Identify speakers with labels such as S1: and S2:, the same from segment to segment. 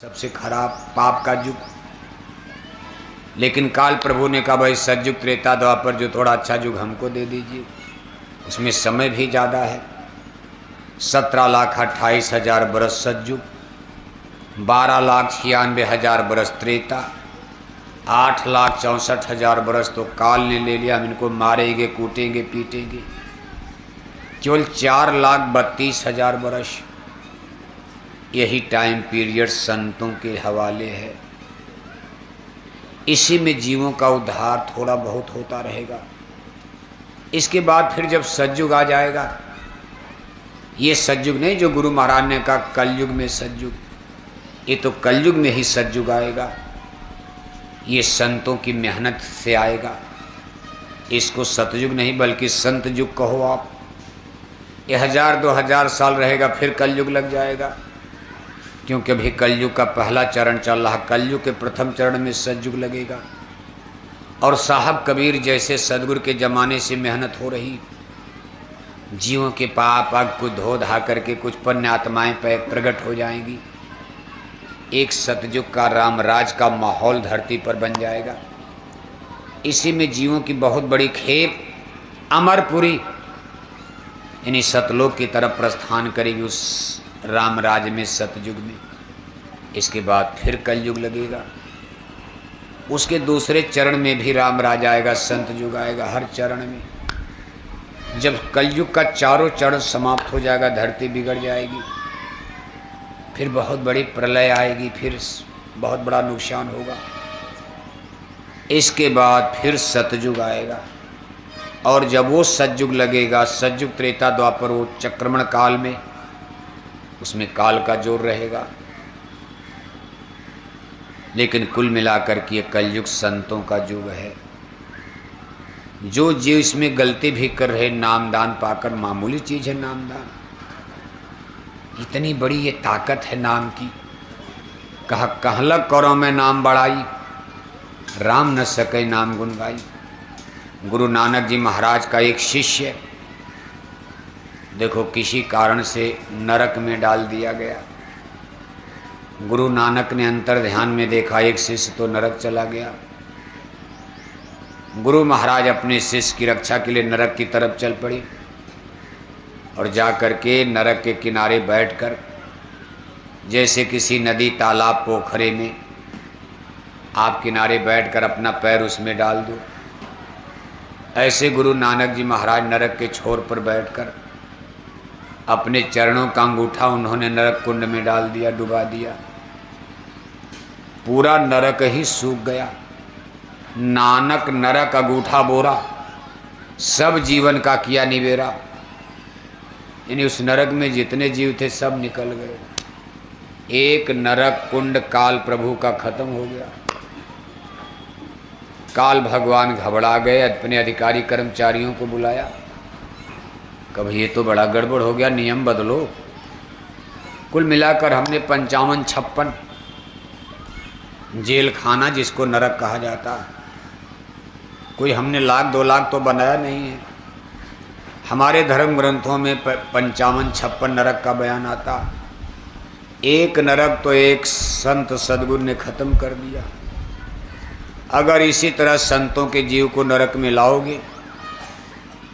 S1: सबसे खराब पाप का युग। लेकिन काल प्रभु ने कहा भाई सतयुग त्रेता द्वापर जो थोड़ा अच्छा युग हमको दे दीजिए, उसमें समय भी ज़्यादा है। 17,28,000 बरस सतयुग, 12,96,000 बरस त्रेता, 8,64,000 बरस तो काल ने ले लिया। हम इनको मारेंगे, कूटेंगे, पीटेंगे। केवल 4,32,000 बरस यही टाइम पीरियड संतों के हवाले है। इसी में जीवों का उद्धार थोड़ा बहुत होता रहेगा। इसके बाद फिर जब सतयुग आ जाएगा, ये सतयुग नहीं जो गुरु महाराज ने कहा कलयुग में सतयुग, ये तो कलयुग में ही सतयुग आएगा। ये संतों की मेहनत से आएगा। इसको सतयुग नहीं बल्कि संत युग कहो आप। ये 1000-2000 साल रहेगा, फिर कलयुग लग जाएगा। क्योंकि अभी कलयुग का पहला चरण चल रहा। कलयुग के प्रथम चरण में सतयुग लगेगा। और साहब कबीर जैसे सदगुरु के ज़माने से मेहनत हो रही, जीवों के पाप को धो धा करके कुछ पुण्य आत्माएँ प्रकट हो जाएंगी। एक सतयुग का रामराज का माहौल धरती पर बन जाएगा। इसी में जीवों की बहुत बड़ी खेप अमरपुरी यानी सतलोक की तरफ प्रस्थान करेगी उस रामराज में, सतयुग में। इसके बाद फिर कलयुग लगेगा। उसके दूसरे चरण में भी रामराज आएगा, संत युग आएगा। हर चरण में जब कलयुग का चारों चरण समाप्त हो जाएगा, धरती बिगड़ जाएगी, फिर बहुत बड़ी प्रलय आएगी, फिर बहुत बड़ा नुकसान होगा। इसके बाद फिर सतयुग आएगा। और जब वो सतयुग लगेगा, सतयुग त्रेता द्वापर, वो चक्रमण काल में, उसमें काल का जोर रहेगा। लेकिन कुल मिलाकर के ये कलयुग संतों का युग है। जो जीव इसमें गलती भी कर रहे, नामदान पाकर, मामूली चीज़ है नामदान, इतनी बड़ी ये ताकत है नाम की। कहा कहलक करो मैं नाम बढ़ाई, राम न सके नाम गुण गाई। गुरु नानक जी महाराज का एक शिष्य, देखो किसी कारण से नरक में डाल दिया गया। गुरु नानक ने अंतर ध्यान में देखा, एक शिष्य तो नरक चला गया। गुरु महाराज अपने शिष्य की रक्षा के लिए नरक की तरफ चल पड़ी और जा कर के नरक के किनारे बैठकर, जैसे किसी नदी, तालाब, पोखरे में आप किनारे बैठकर अपना पैर उसमें डाल दो, ऐसे गुरु नानक जी महाराज नरक के छोर पर बैठकर अपने चरणों का अंगूठा उन्होंने नरक कुंड में डाल दिया, डुबा दिया। पूरा नरक ही सूख गया। नानक नरक अंगूठा बोरा, सब जीवन का किया निबेरा। यानी उस नरक में जितने जीव थे सब निकल गए। एक नरक कुंड काल प्रभु का खत्म हो गया। काल भगवान घबरा गए, अपने अधिकारी कर्मचारियों को बुलाया। कभी ये तो बड़ा गड़बड़ हो गया, नियम बदलो। कुल मिलाकर हमने 55-56 जेल खाना, जिसको नरक कहा जाता है, कोई हमने 1,00,000-2 लाख तो बनाया नहीं है। हमारे धर्म ग्रंथों में 55-56 नरक का बयान आता। एक नरक तो एक संत सदगुरु ने खत्म कर दिया। अगर इसी तरह संतों के जीव को नरक में लाओगे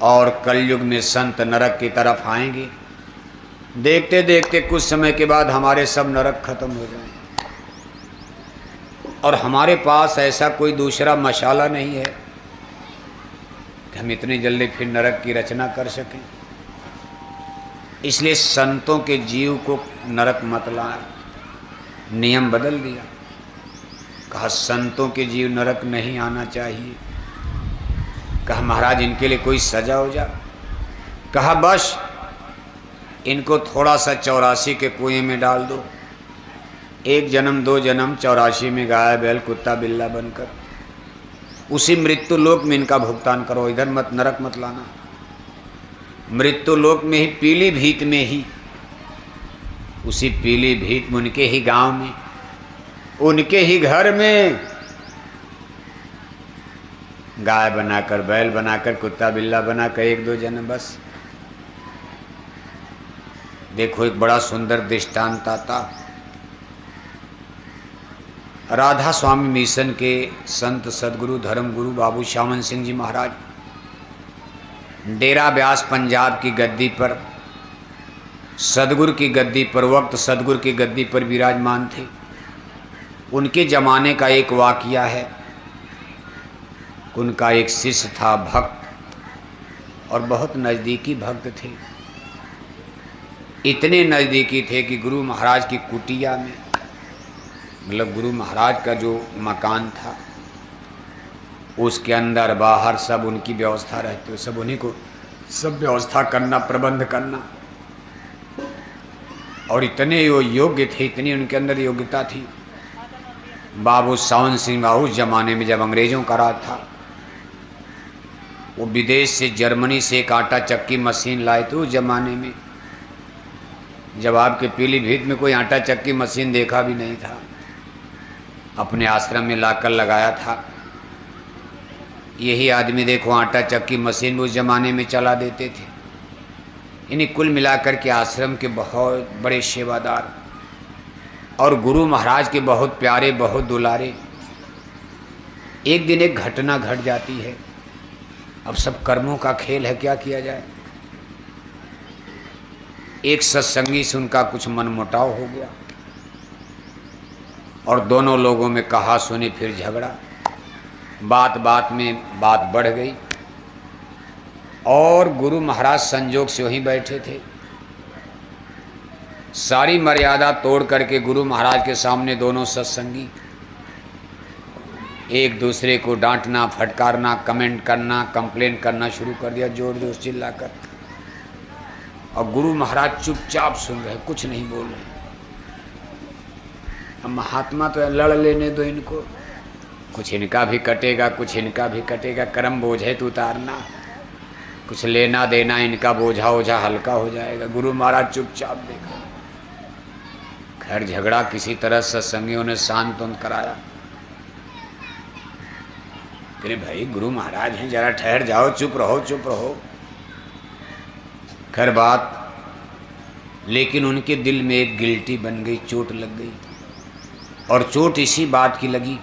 S1: और कलयुग में संत नरक की तरफ आएंगे, देखते देखते कुछ समय के बाद हमारे सब नरक खत्म हो जाएंगे। और हमारे पास ऐसा कोई दूसरा मशाला नहीं है कि हम इतनी जल्दी फिर नरक की रचना कर सकें। इसलिए संतों के जीव को नरक मत लाए, नियम बदल दिया। कहा संतों के जीव नरक नहीं आना चाहिए। कहा महाराज इनके लिए कोई सजा हो जा। कहा बस इनको थोड़ा सा 84 के कुएं में डाल दो, 1 जन्म 2 जन्म 84 में गाय बैल कुत्ता बिल्ला बनकर उसी मृत्यु लोक में इनका भुगतान करो। इधर मत, नरक मत लाना। मृत्यु लोक में ही, पीली भीत में ही, उसी पीली भीत में, उनके ही गांव में, उनके ही घर में गाय बनाकर, बैल बनाकर, कुत्ता बिल्ला बनाकर 1-2 जन्म बस। देखो एक बड़ा सुंदर दृष्टांत आता। राधा स्वामी मिशन के संत सदगुरु धर्मगुरु बाबू श्यामन सिंह जी महाराज डेरा ब्यास पंजाब की गद्दी पर, सदगुरु की गद्दी पर, वक्त सदगुरु की गद्दी पर विराजमान थे। उनके ज़माने का एक वाक़या है। उनका एक शिष्य था भक्त, और बहुत नज़दीकी भक्त थे। इतने नज़दीकी थे कि गुरु महाराज की कुटिया में, मतलब गुरु महाराज का जो मकान था उसके अंदर बाहर सब उनकी व्यवस्था रहती, सब उन्हीं को सब व्यवस्था करना, प्रबंध करना। और इतने वो योग्य थे, इतनी उनके अंदर योग्यता थी। बाबू सावन सिंह बाबू उस ज़माने में जब अंग्रेज़ों का राज था, वो विदेश से जर्मनी से एक आटा चक्की मशीन लाए थे। उस ज़माने में जब आपके पीलीभीत में कोई आटा चक्की मशीन देखा भी नहीं था, अपने आश्रम में लाकर लगाया था। यही आदमी देखो आटा चक्की मशीन उस ज़माने में चला देते थे। इन्हीं कुल मिलाकर के आश्रम के बहुत बड़े सेवादार और गुरु महाराज के बहुत प्यारे, बहुत दुलारे। एक दिन एक घटना घट जाती है। अब सब कर्मों का खेल है, क्या किया जाए। एक सत्संगी से उनका कुछ मनमुटाव हो गया और दोनों लोगों में कहा सुनी फिर झगड़ा। बात बात में बात बढ़ गई और गुरु महाराज संजोग से वहीं बैठे थे। सारी मर्यादा तोड़ करके गुरु महाराज के सामने दोनों सत्संगी एक दूसरे को डांटना, फटकारना, कमेंट करना, कंप्लेन करना शुरू कर दिया, जोर जोर चिल्लाकर। और गुरु महाराज चुपचाप सुन रहे, कुछ नहीं बोल रहे। अब महात्मा तो लड़ लेने दो इनको, कुछ इनका भी कटेगा, कुछ इनका भी कटेगा। कर्म बोझे तो उतारना, कुछ लेना देना, इनका बोझा ओझा हल्का हो जाएगा। गुरु महाराज चुपचाप देखा। खैर झगड़ा किसी तरह सत्संगियों ने शांत कराया। अरे भाई गुरु महाराज हैं, जरा ठहर जाओ, चुप रहो, चुप रहो। खैर बात, लेकिन उनके दिल में एक गिल्टी बन गई, चोट लग गई। और चोट इसी बात की लगी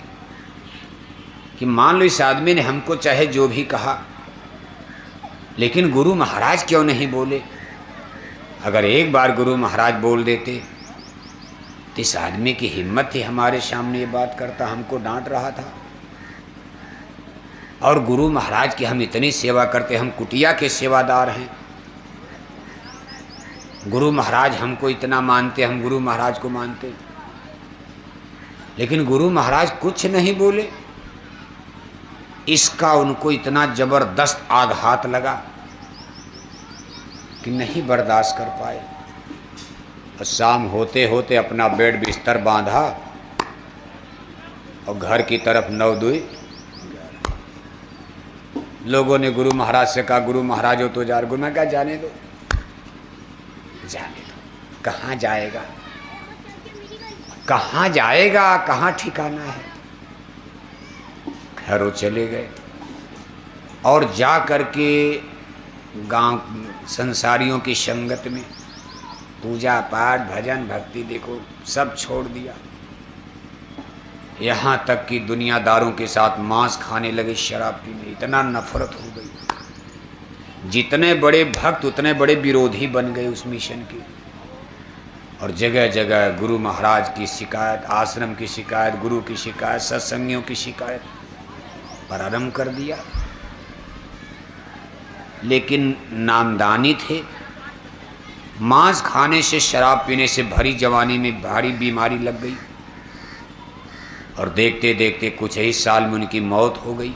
S1: कि मान लो इस आदमी ने हमको चाहे जो भी कहा, लेकिन गुरु महाराज क्यों नहीं बोले। अगर एक बार गुरु महाराज बोल देते तो इस आदमी की हिम्मत थी हमारे सामने ये बात करता, हमको डांट रहा था। और गुरु महाराज की हम इतनी सेवा करते, हम कुटिया के सेवादार हैं। गुरु महाराज हमको इतना मानते, हम गुरु महाराज को मानते, लेकिन गुरु महाराज कुछ नहीं बोले। इसका उनको इतना जबरदस्त आघात लगा कि नहीं बर्दाश्त कर पाए। और शाम होते होते अपना बेड बिस्तर बांधा और घर की तरफ 9-2 लोगों ने गुरु महाराज से कहा, गुरु महाराज हो तो जा। गुरु ने कहा जाने दो, जाने दो। कहाँ जाएगा, कहाँ जाएगा, कहाँ ठिकाना है। खैर वो चले गए और जा करके गांव संसारियों की संगत में पूजा पाठ भजन भक्ति देखो सब छोड़ दिया। यहाँ तक कि दुनियादारों के साथ मांस खाने लगे, शराब पीने, इतना नफरत हो गई। जितने बड़े भक्त उतने बड़े विरोधी बन गए उस मिशन के। और जगह जगह गुरु महाराज की शिकायत, आश्रम की शिकायत, गुरु की शिकायत, सत्संगियों की शिकायत प्रारंभ कर दिया। लेकिन नामदानी थे। मांस खाने से, शराब पीने से भरी जवानी में भारी बीमारी लग गई और देखते देखते कुछ ही साल में उनकी मौत हो गई।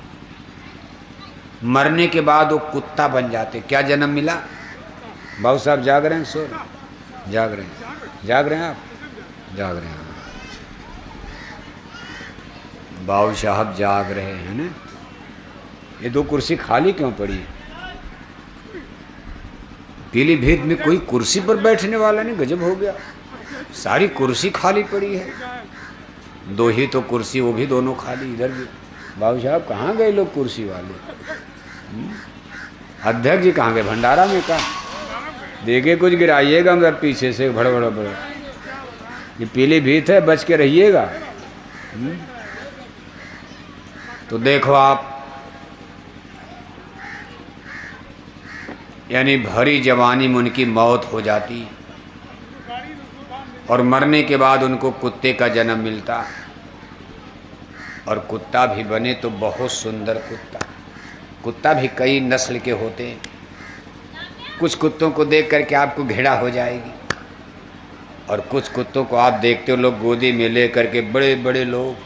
S1: मरने के बाद वो कुत्ता बन जाते। क्या जन्म मिला? बाबू साहब जाग रहे हैं? सो रहे? जाग रहे हैं? जाग रहे हैं आप? जाग रहे हैं? बाबू साहब जाग रहे हैं ना। ये 2 कुर्सी खाली क्यों पड़ी है? पीलीभीत में कोई कुर्सी पर बैठने वाला नहीं, गजब हो गया। सारी कुर्सी खाली पड़ी है। 2 ही तो कुर्सी, वो भी दोनों खाली। इधर भी बाबू साहब कहाँ गए लोग कुर्सी वाले? अध्यक्ष जी कहाँ गए? भंडारा में का देखे कुछ गिराइएगा मतलब पीछे से भड़ भड़ भड़। ये पीलीभीत है, बच के रहिएगा। तो देखो आप, यानी भरी जवानी में उनकी मौत हो जाती और मरने के बाद उनको कुत्ते का जन्म मिलता, और कुत्ता भी बने तो बहुत सुंदर कुत्ता। कुत्ता भी कई नस्ल के होते हैं। कुछ कुत्तों को देख करके आपको घृणा हो जाएगी, और कुछ कुत्तों को आप देखते हो लोग गोदी में ले करके, बड़े बड़े लोग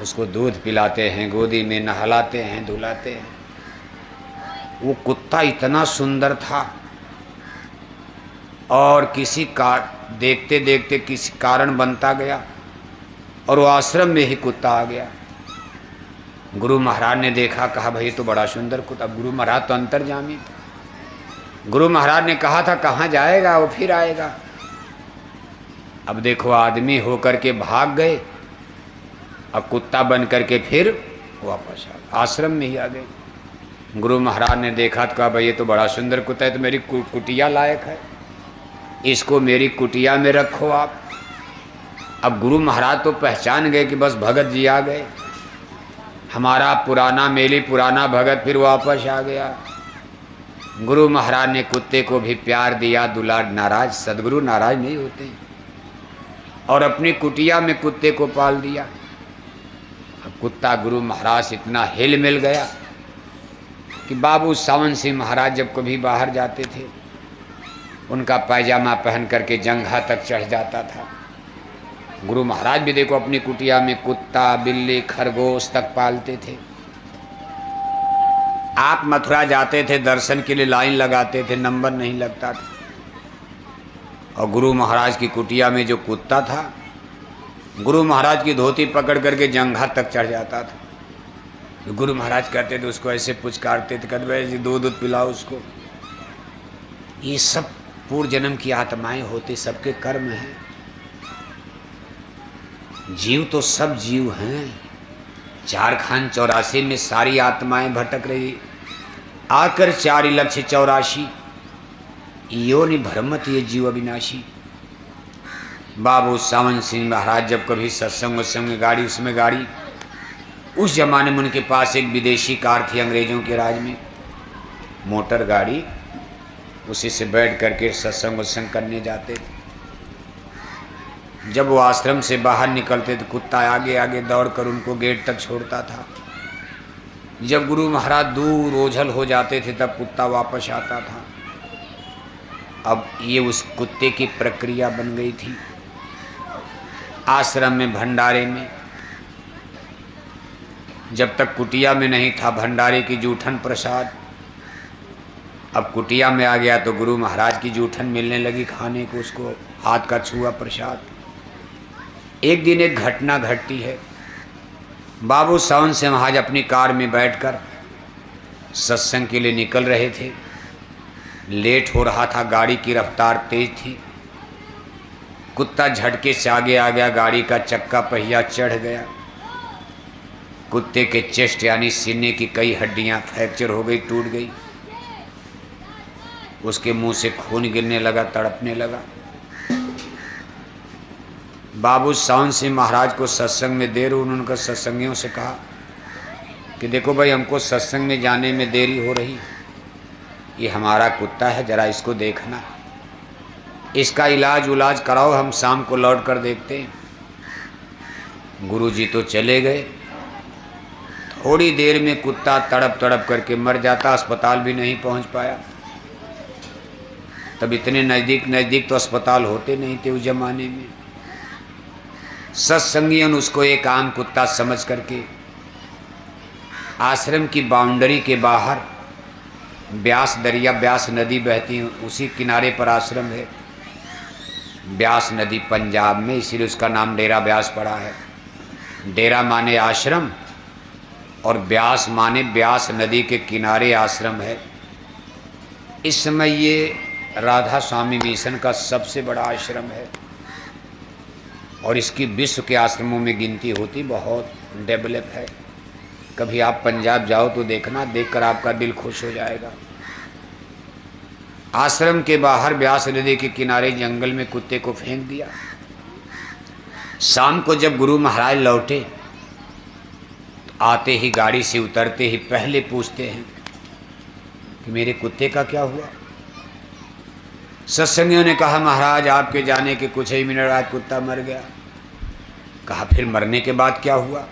S1: उसको दूध पिलाते हैं, गोदी में नहलाते हैं, धुलाते हैं। वो कुत्ता इतना सुंदर था, और किसी का देखते देखते किसी कारण बनता गया, और वो आश्रम में ही कुत्ता आ गया। गुरु महाराज ने देखा, कहा भाई तो बड़ा सुंदर कुत्ता। गुरु महाराज तो अंतर्यामी थे। गुरु महाराज ने कहा था कहाँ जाएगा वो, फिर आएगा। अब देखो आदमी होकर के भाग गए, अब कुत्ता बन करके फिर वापस आश्रम में ही आ गए। गुरु महाराज ने देखा तो कहा भाई ये तो बड़ा सुंदर कुत्ता है, तो मेरी कुटिया लायक है, इसको मेरी कुटिया में रखो आप। अब गुरु महाराज तो पहचान गए कि बस भगत जी आ गए, हमारा पुराना मेली पुराना भगत फिर वापस आ गया। गुरु महाराज ने कुत्ते को भी प्यार दिया, दुलार। नाराज सदगुरु नाराज नहीं होते, और अपनी कुटिया में कुत्ते को पाल दिया। अब कुत्ता गुरु महाराज से इतना हिल मिल गया कि बाबू सावन सिंह महाराज जब कभी बाहर जाते थे, उनका पैजामा पहन करके जंघा तक चढ़ जाता था। गुरु महाराज भी देखो अपनी कुटिया में कुत्ता बिल्ली खरगोश तक पालते थे। आप मथुरा जाते थे दर्शन के लिए, लाइन लगाते थे, नंबर नहीं लगता था, और गुरु महाराज की कुटिया में जो कुत्ता था, गुरु महाराज की धोती पकड़ करके जंघा तक चढ़ जाता था। तो गुरु महाराज कहते थे उसको, ऐसे पुचकारते थे, कहते भाई जी दूध पिलाओ उसको। ये सब पूर्व जन्म की आत्माएं होती, सबके कर्म हैं। जीव तो सब जीव हैं। झारखंड 84 में सारी आत्माएं भटक रही, आकर 4,84,000 योनि भ्रमत ये जीव अविनाशी। बाबू सावन सिंह महाराज जब कभी सत्संग में गाड़ी, उसमें गाड़ी, उस जमाने में उनके पास एक विदेशी कार थी अंग्रेजों के राज में, मोटर गाड़ी, उसी से बैठ करके सत्संग करने जाते थे। जब वो आश्रम से बाहर निकलते तो कुत्ता आगे आगे दौड़कर उनको गेट तक छोड़ता था। जब गुरु महाराज दूर ओझल हो जाते थे तब कुत्ता वापस आता था। अब ये उस कुत्ते की प्रक्रिया बन गई थी। आश्रम में भंडारे में, जब तक कुटिया में नहीं था, भंडारे की जूठन प्रसाद। अब कुटिया में आ गया तो गुरु महाराज की जूठन मिलने लगी खाने को, उसको हाथ का छुआ प्रसाद। एक दिन एक घटना घटती है। बाबू सावन सिंह महाराज अपनी कार में बैठकर सत्संग के लिए निकल रहे थे। लेट हो रहा था, गाड़ी की रफ्तार तेज थी। कुत्ता झटके से आगे आ गया, गाड़ी का चक्का पहिया चढ़ गया। कुत्ते के चेस्ट यानी सीने की कई हड्डियां फ्रैक्चर हो गई, टूट गई। उसके मुंह से खून गिरने लगा, तड़पने लगा। बाबू सावन सिंह महाराज को सत्संग में देर हुई। उन्होंने सत्संगियों से कहा कि देखो भाई, हमको सत्संग में जाने में देरी हो रही, ये हमारा कुत्ता है, जरा इसको देखना, इसका इलाज उलाज कराओ, हम शाम को लौट कर देखते हैं। गुरुजी तो चले गए। थोड़ी देर में कुत्ता तड़प तड़प करके मर जाता, अस्पताल भी नहीं पहुंच पाया। तब इतने नज़दीक तो अस्पताल होते नहीं थे उस जमाने में। सत्संगियों ने उसको एक आम कुत्ता समझ करके आश्रम की बाउंड्री के बाहर, ब्यास दरिया, ब्यास नदी बहती है, उसी किनारे पर आश्रम है। ब्यास नदी पंजाब में, इसीलिए उसका नाम डेरा ब्यास पड़ा है। डेरा माने आश्रम और ब्यास माने ब्यास नदी के किनारे आश्रम है। इस समय ये राधा स्वामी मिशन का सबसे बड़ा आश्रम है और इसकी विश्व के आश्रमों में गिनती होती, बहुत डेवलप है। कभी आप पंजाब जाओ तो देखना, देखकर आपका दिल खुश हो जाएगा। आश्रम के बाहर ब्यास नदी के किनारे जंगल में कुत्ते को फेंक दिया। शाम को जब गुरु महाराज लौटे तो आते ही गाड़ी से उतरते ही पहले पूछते हैं कि मेरे कुत्ते का क्या हुआ। सत्संगियों ने कहा महाराज आपके जाने के कुछ ही मिनट बाद कुत्ता मर गया। कहा फिर मरने के बाद क्या हुआ।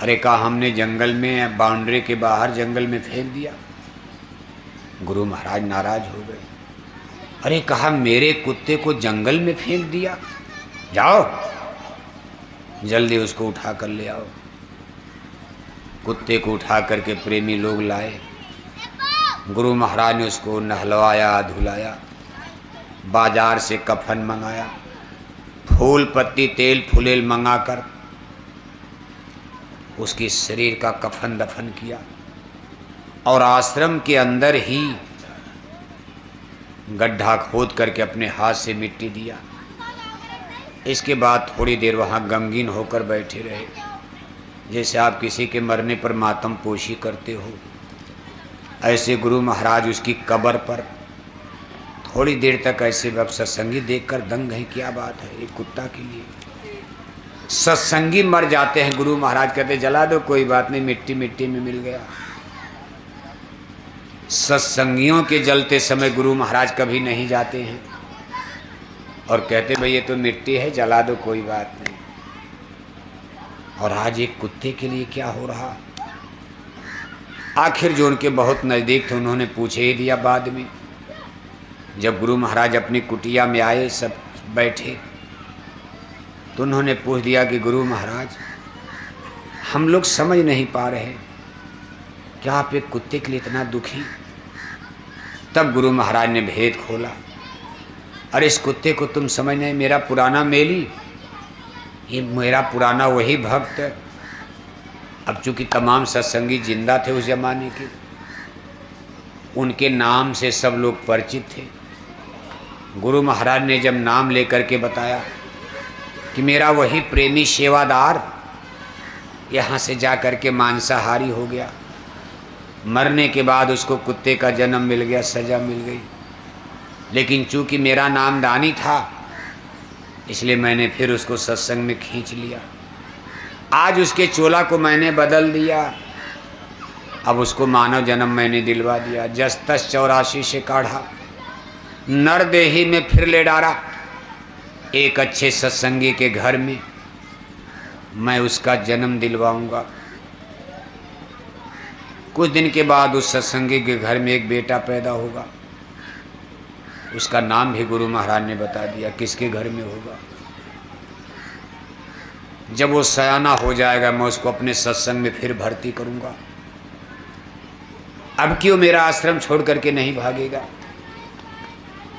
S1: अरे कहा हमने जंगल में बाउंड्री के बाहर जंगल में फेंक दिया। गुरु महाराज नाराज हो गए। अरे कहा मेरे कुत्ते को जंगल में फेंक दिया, जाओ जल्दी उसको उठा कर ले आओ। कुत्ते को उठा करके प्रेमी लोग लाए। गुरु महाराज ने उसको नहलवाया धुलाया, बाजार से कफन मंगाया, फूल पत्ती तेल फुलेल मंगाकर उसके शरीर का कफन दफन किया और आश्रम के अंदर ही गड्ढा खोद करके अपने हाथ से मिट्टी दिया। इसके बाद थोड़ी देर वहाँ गमगीन होकर बैठे रहे, जैसे आप किसी के मरने पर मातम पोशी करते हो। ऐसे गुरु महाराज उसकी कब्र पर थोड़ी देर तक ऐसे वक्त सत्संगी देखकर दंग है। क्या बात है, एक कुत्ता के लिए सत्संगी मर जाते हैं। गुरु महाराज कहते जला दो कोई बात नहीं, मिट्टी मिट्टी में मिल गया। सत्संगियों के जलते समय गुरु महाराज कभी नहीं जाते हैं और कहते भाई ये तो मिट्टी है, जला दो कोई बात नहीं। और आज एक कुत्ते के लिए क्या हो रहा। आखिर जो उनके बहुत नज़दीक थे उन्होंने पूछे ही दिया। बाद में जब गुरु महाराज अपनी कुटिया में आए, सब बैठे, तो उन्होंने पूछ दिया कि गुरु महाराज हम लोग समझ नहीं पा रहे, क्या आप एक कुत्ते के लिए इतना दुखी। तब गुरु महाराज ने भेद खोला। अरे इस कुत्ते को तुम समझ नहीं, मेरा पुराना मेली, ये मेरा पुराना वही भक्त। अब चूंकि तमाम सत्संगी जिंदा थे उस जमाने के, उनके नाम से सब लोग परिचित थे। गुरु महाराज ने जब नाम लेकर के बताया कि मेरा वही प्रेमी सेवादार यहाँ से जा कर के मांसाहारी हो गया, मरने के बाद उसको कुत्ते का जन्म मिल गया, सज़ा मिल गई, लेकिन चूंकि मेरा नाम दानी था इसलिए मैंने फिर उसको सत्संग में खींच लिया। आज उसके चोला को मैंने बदल दिया, अब उसको मानव जन्म मैंने दिलवा दिया। जस तस 84 से काढ़ा, नर देही में फिर ले डारा। एक अच्छे सत्संगी के घर में मैं उसका जन्म दिलवाऊंगा। कुछ दिन के बाद उस सत्संगी के घर में एक बेटा पैदा होगा। उसका नाम भी गुरु महाराज ने बता दिया किसके घर में होगा। जब वो सयाना हो जाएगा मैं उसको अपने सत्संग में फिर भर्ती करूंगा। अब क्यों मेरा आश्रम छोड़ करके नहीं भागेगा।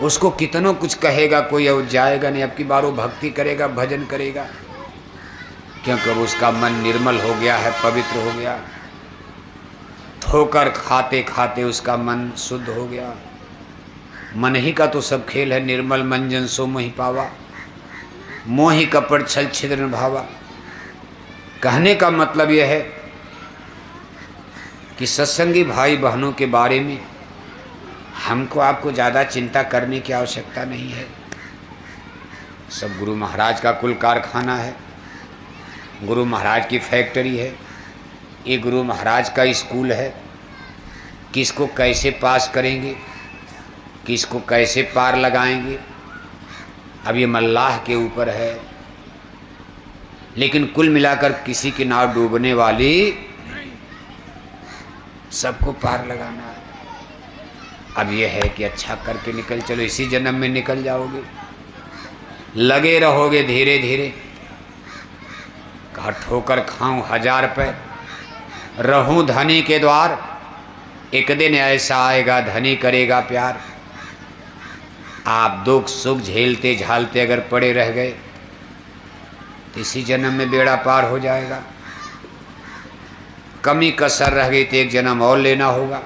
S1: उसको कितनों कुछ कहेगा कोई और जाएगा नहीं। अब की बार वो भक्ति करेगा, भजन करेगा, क्योंकि अब उसका मन निर्मल हो गया है, पवित्र हो गया। ठोकर खाते खाते उसका मन शुद्ध हो गया। मन ही का तो सब खेल है। निर्मल मंजन सो मोहि पावा, मोहि कपट छल छिद्र भावा। कहने का मतलब यह है कि सत्संगी भाई बहनों के बारे में हमको आपको ज़्यादा चिंता करने की आवश्यकता नहीं है। सब गुरु महाराज का कुल कारखाना है, गुरु महाराज की फैक्ट्री है, ये गुरु महाराज का स्कूल है। किसको कैसे पास करेंगे, किसको कैसे पार लगाएंगे, अब ये मल्लाह के ऊपर है। लेकिन कुल मिलाकर किसी की नाव डूबने वाली, सबको पार लगाना है। अब यह है कि अच्छा करके निकल चलो, इसी जन्म में निकल जाओगे। लगे रहोगे धीरे धीरे। कहा ठोकर खाऊं 1000 पे, रहूं धनी के द्वार। एक दिन ऐसा आएगा धनी करेगा प्यार। आप दुख सुख झेलते झालते अगर पड़े रह गए तो इसी जन्म में बेड़ा पार हो जाएगा। कमी कसर रह गई तो एक जन्म और लेना होगा,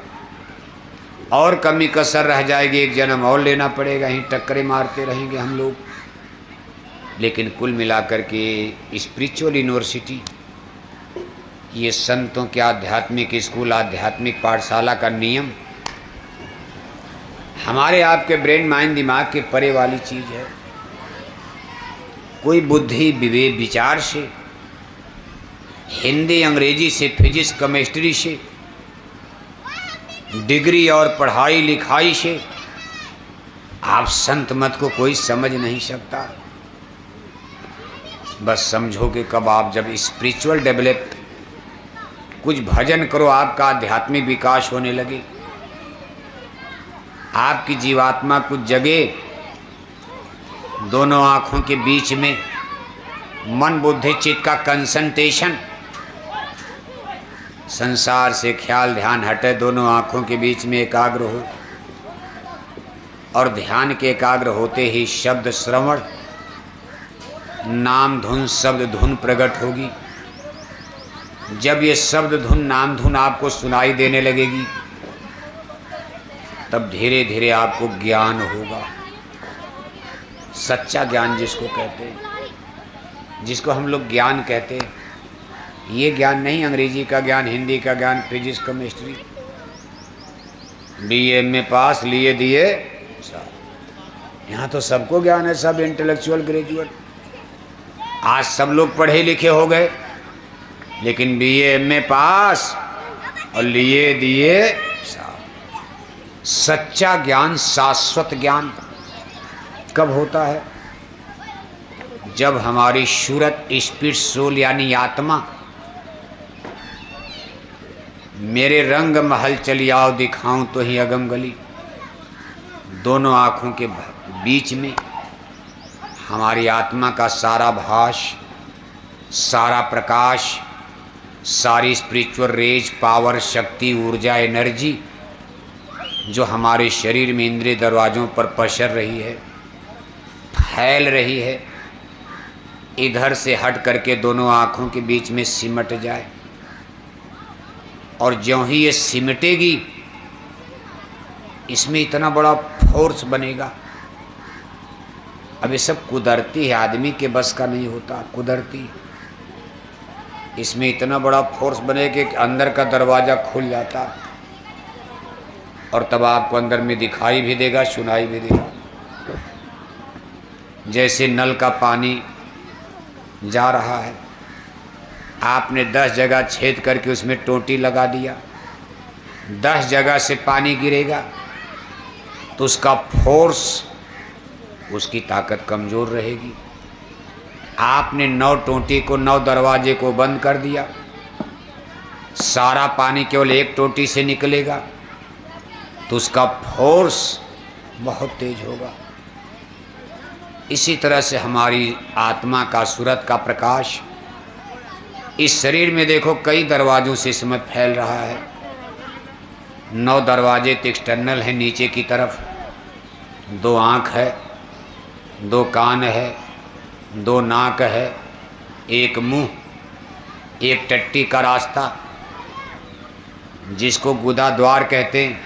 S1: और कमी कसर रह जाएगी एक जन्म और लेना पड़ेगा। यहीं टक्करें मारते रहेंगे हम लोग। लेकिन कुल मिलाकर के स्पिरिचुअल यूनिवर्सिटी, ये संतों के आध्यात्मिक स्कूल, आध्यात्मिक पाठशाला का नियम हमारे आपके ब्रेन माइंड दिमाग के परे वाली चीज़ है। कोई बुद्धि विवेक विचार से, हिंदी अंग्रेजी से, फिजिक्स केमिस्ट्री से, डिग्री और पढ़ाई लिखाई से आप संत मत को कोई समझ नहीं सकता। बस समझो कि कब आप जब स्पिरिचुअल डेवलप, कुछ भजन करो, आपका आध्यात्मिक विकास होने लगे, आपकी जीवात्मा कुछ जगे, दोनों आँखों के बीच में मन बुद्धि चित्त का कंसंट्रेशन, संसार से ख्याल ध्यान हटे, दोनों आँखों के बीच में एकाग्र हो, और ध्यान के एकाग्र होते ही शब्द श्रवण, नाम धुन शब्द धुन प्रकट होगी। जब ये शब्द धुन नाम धुन आपको सुनाई देने लगेगी, तब धीरे धीरे आपको ज्ञान होगा। सच्चा ज्ञान जिसको कहते हैं, जिसको हम लोग ज्ञान कहते हैं, ये ज्ञान नहीं अंग्रेजी का ज्ञान, हिंदी का ज्ञान, फिजिक्स केमिस्ट्री, BA में पास लिए दिए, यहाँ तो सबको ज्ञान है, सब इंटेलेक्चुअल ग्रेजुएट। आज सब लोग पढ़े लिखे हो गए, लेकिन BA में पास और लिए दिए। सच्चा ज्ञान, शाश्वत ज्ञान कब होता है? जब हमारी सूरत, स्पिरिट, सोल यानी आत्मा, मेरे रंग महल चली आओ दिखाऊं तो ही अगम गली, दोनों आँखों के बीच में हमारी आत्मा का सारा भाष, सारा प्रकाश, सारी स्पिरिचुअल रेज, पावर, शक्ति, ऊर्जा, एनर्जी जो हमारे शरीर में इंद्रिय दरवाज़ों पर पसर रही है, फैल रही है, इधर से हट करके दोनों आँखों के बीच में सिमट जाए। और ज्यों ही ये सिमटेगी, इसमें इतना बड़ा फोर्स बनेगा। अब ये सब कुदरती है, आदमी के बस का नहीं होता, कुदरती। इसमें इतना बड़ा फोर्स बने कि अंदर का दरवाज़ा खुल जाता, और तब आपको अंदर में दिखाई भी देगा, सुनाई भी देगा। जैसे नल का पानी जा रहा है, आपने 10 जगह छेद करके उसमें टोंटी लगा दिया, 10 जगह से पानी गिरेगा तो उसका फोर्स, उसकी ताकत कमज़ोर रहेगी। आपने 9 टोंटी को, 9 दरवाजे को बंद कर दिया, सारा पानी केवल एक टोंटी से निकलेगा तो उसका फोर्स बहुत तेज होगा। इसी तरह से हमारी आत्मा का, सूरत का प्रकाश इस शरीर में देखो कई दरवाज़ों से इस समय फैल रहा है। 9 दरवाजे तो एक्सटर्नल है, नीचे की तरफ 2 आँख है, 2 कान है, 2 नाक है, 1 मुंह, 1 टट्टी का रास्ता जिसको गुदा द्वार कहते हैं,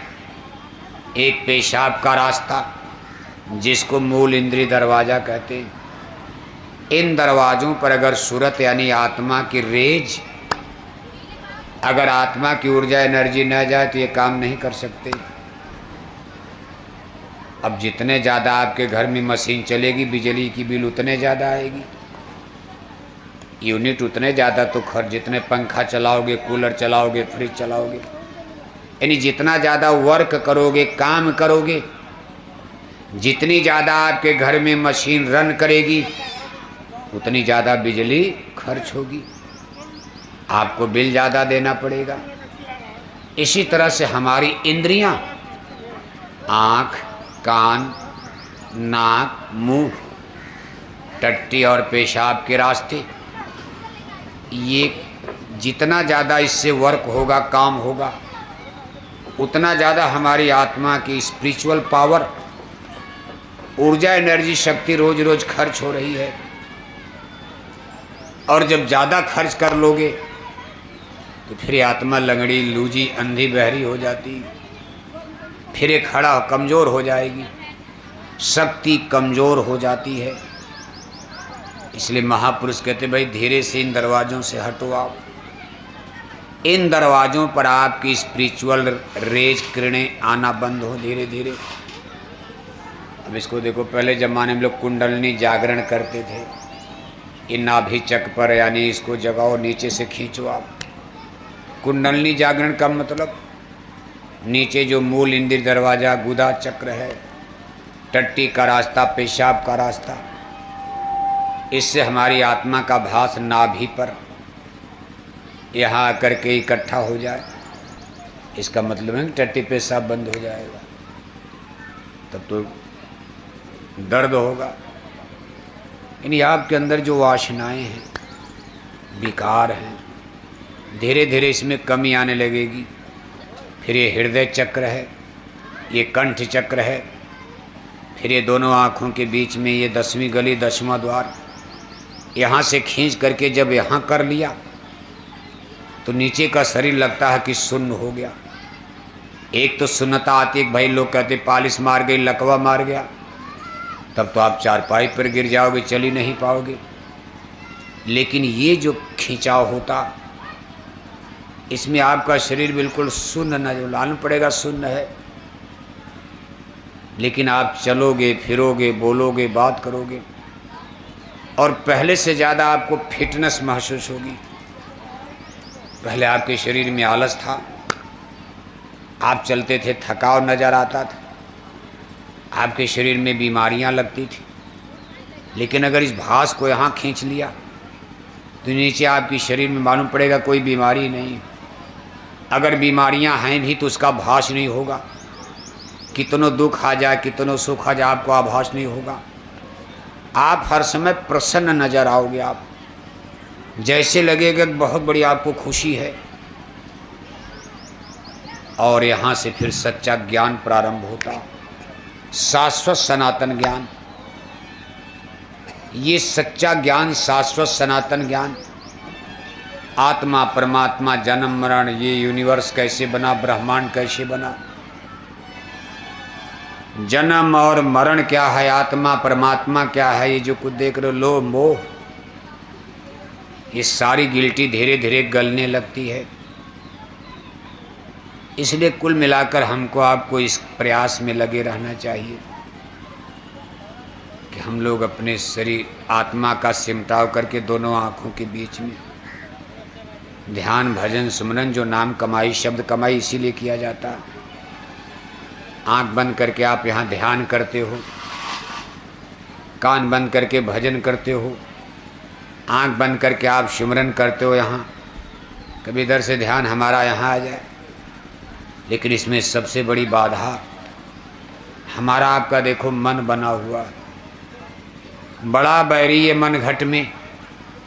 S1: 1 पेशाब का रास्ता जिसको मूल इंद्रिय दरवाज़ा कहते हैं। इन दरवाज़ों पर अगर सूरत यानी आत्मा की रेज, अगर आत्मा की ऊर्जा, एनर्जी न जाए तो ये काम नहीं कर सकते। अब जितने ज़्यादा आपके घर में मशीन चलेगी, बिजली की बिल उतने ज़्यादा आएगी, यूनिट उतने ज़्यादा तो खर्च, जितने पंखा चलाओगे, कूलर चलाओगे, फ्रिज चलाओगे, यानी जितना ज़्यादा वर्क करोगे, काम करोगे, जितनी ज़्यादा आपके घर में मशीन रन करेगी, उतनी ज़्यादा बिजली खर्च होगी, आपको बिल ज़्यादा देना पड़ेगा। इसी तरह से हमारी इंद्रियां, आँख, कान, नाक, मुंह, टट्टी और पेशाब के रास्ते, ये जितना ज़्यादा इससे वर्क होगा, काम होगा, उतना ज़्यादा हमारी आत्मा की स्पिरिचुअल पावर, ऊर्जा, एनर्जी, शक्ति रोज रोज खर्च हो रही है। और जब ज़्यादा खर्च कर लोगे तो फिर आत्मा लंगड़ी, लूजी, अंधी, बहरी हो जाती, फिर खड़ा कमज़ोर हो जाएगी, शक्ति कमज़ोर हो जाती है। इसलिए महापुरुष कहते भाई धीरे से इन दरवाज़ों से हटो आप। इन दरवाज़ों पर आपकी स्पिरिचुअल रेज, किरणें आना बंद हो धीरे धीरे। अब इसको देखो, पहले ज़माने में लोग कुंडलनी जागरण करते थे, ये नाभि चक्र पर, यानी इसको जगाओ, नीचे से खींचो आप। कुंडलनी जागरण का मतलब नीचे जो मूल इंद्रिय दरवाजा गुदा चक्र है, टट्टी का रास्ता, पेशाब का रास्ता, इससे हमारी आत्मा का भास नाभि पर यहाँ आकर के इकट्ठा हो जाए। इसका मतलब है कि टट्टी पेशाब बंद हो जाएगा, तब तो दर्द होगा। यानी आपके अंदर जो वासनाएं हैं, विकार हैं, धीरे धीरे इसमें कमी आने लगेगी। फिर ये हृदय चक्र है, ये कंठ चक्र है, फिर ये दोनों आँखों के बीच में ये 10वीं गली, 10वां द्वार, यहाँ से खींच करके जब यहाँ कर लिया तो नीचे का शरीर लगता है कि शून्य हो गया। एक तो शून्यता आती है, भाई लोग कहते पालिश मार गई, लकवा मार गया, तब तो आप चारपाई पर गिर जाओगे, चल ही नहीं पाओगे। लेकिन ये जो खिंचाव होता, इसमें आपका शरीर बिल्कुल शून्य न, जो लाना पड़ेगा शून्य है, लेकिन आप चलोगे, फिरोगे, बोलोगे, बात करोगे और पहले से ज़्यादा आपको फिटनेस महसूस होगी। पहले आपके शरीर में आलस था, आप चलते थे, थकाव नज़र आता था, आपके शरीर में बीमारियां लगती थी। लेकिन अगर इस भास को यहाँ खींच लिया तो नीचे आपके शरीर में मालूम पड़ेगा कोई बीमारी नहीं। अगर बीमारियां हैं भी तो उसका भास नहीं होगा। कितनों दुख आ जाए, कितनों सुख आ जाए, आपको आभास नहीं होगा। आप हर समय प्रसन्न नजर आओगे। आप जैसे लगेगा कि बहुत बड़ी आपको खुशी है। और यहाँ से फिर सच्चा ज्ञान प्रारंभ होता, शाश्वत सनातन ज्ञान। ये सच्चा ज्ञान, शाश्वत सनातन ज्ञान, आत्मा परमात्मा, जन्म मरण, ये यूनिवर्स कैसे बना, ब्रह्मांड कैसे बना, जन्म और मरण क्या है, आत्मा परमात्मा क्या है, ये जो कुछ देख रहे हो, लोभ मोह, ये सारी गिल्टी धीरे धीरे गलने लगती है। इसलिए कुल मिलाकर हमको आपको इस प्रयास में लगे रहना चाहिए कि हम लोग अपने शरीर आत्मा का सिमटाव करके दोनों आँखों के बीच में ध्यान, भजन, सुमरन, जो नाम कमाई, शब्द कमाई इसीलिए किया जाता है। आँख बंद करके आप यहाँ ध्यान करते हो, कान बंद करके भजन करते हो, आँख बंद करके आप सुमरन करते हो। यहाँ कभी इधर से ध्यान हमारा यहाँ आ जाए, लेकिन इसमें सबसे बड़ी बाधा हमारा आपका देखो मन बना हुआ, बड़ा बैरी ये मन घट में।